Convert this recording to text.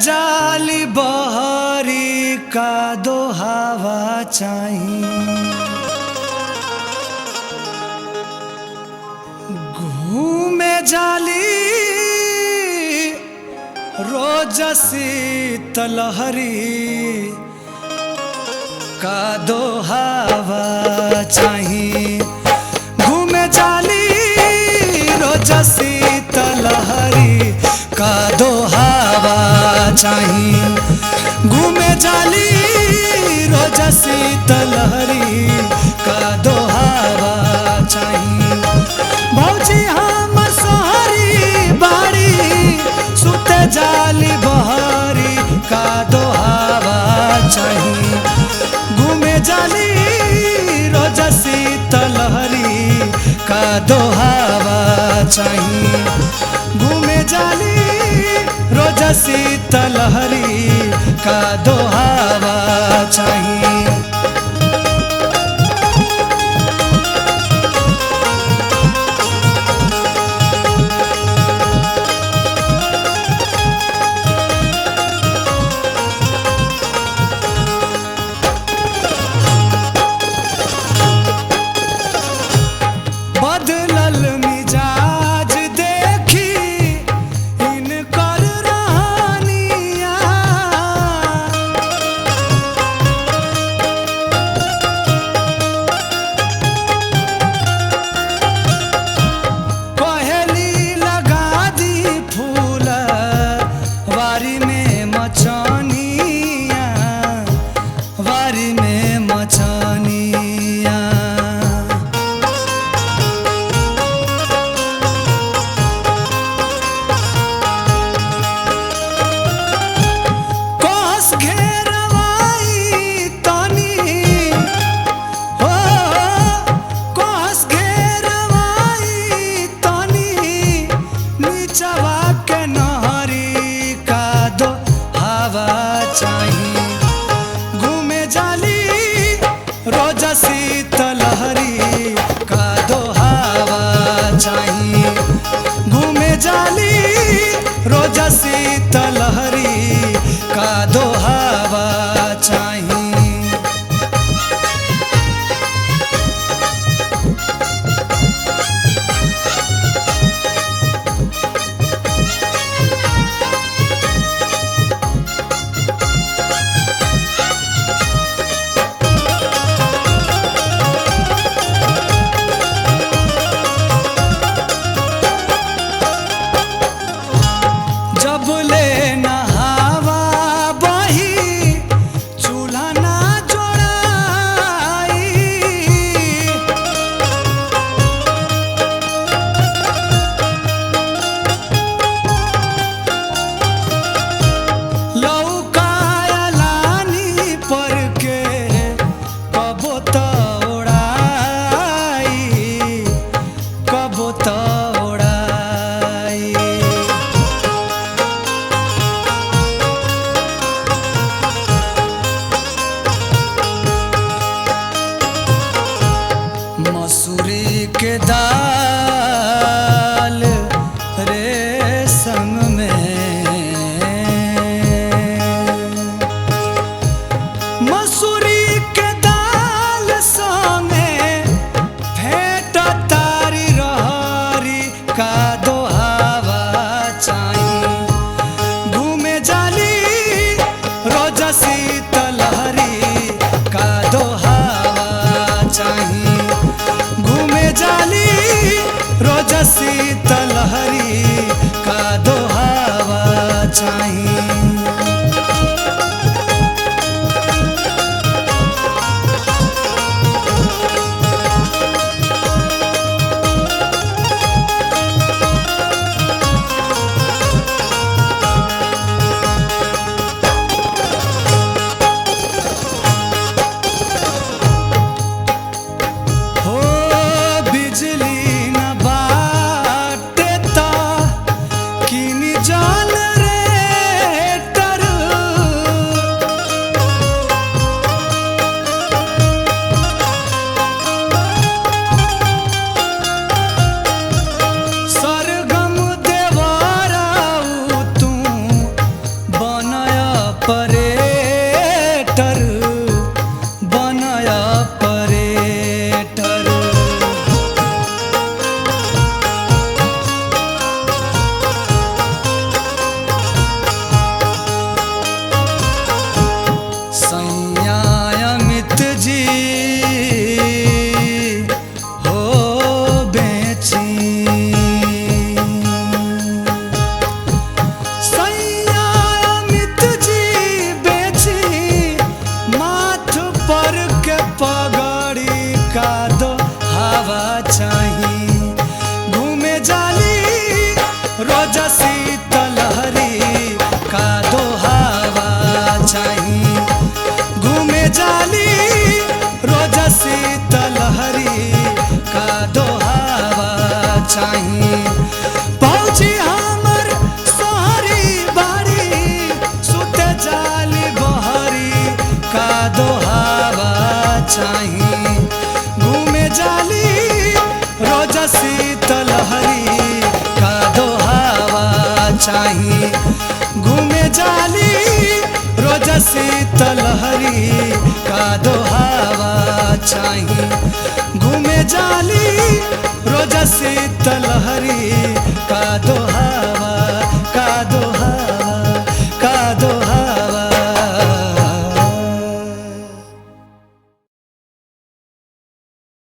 जाली बहरी का दो हवा चाही घूमे जाली रोज शीतलहरी का दो हवा चाही घूमे जाली रोज शीतलहरी का दो हवा चाही घूमे जाली रोज शीतलहरी का दो हवा चाही भौजी हमर सोहरी बाड़ी सुते जाली बहरी का दो हवा चाही घूमे जाली रोज शीतलहरी का दो हवा चाही घूमे जाली रोज शीतलहरी का दो हवा चाही बदलल मिजाज देखी इनकर रहनिया पहली लगा दी फूल वारी में मचानिया वारी में मचानिया घेरवाई तनी हो कोस घेरवाई तनी नीचवा के नहरी का दो हवा चाही घूमे जाली रोज शीतलहरी का दो हवा चाही घूमे जाली रोज शीतलहरी का दो हवा चाही जब ले नहावा बही चूल्हा ना जोड़ाई लौकाया लानी पर के कबो तोड़ाई कबो तोड़ाई मसूरी के दाल रेशम में मसूरी के दाल संगे भेंट तारी रहरी चाही पहुँची हमर सोहरी बाड़ी सुते जाली बहरी का दो हवा चाही घूमे जाली रोज शीतलहरी का दो हवा चाही घूमे जाली रोज शीतलहरी का दो हवा चाही घूमे जाली रोज शीतलहरी का दो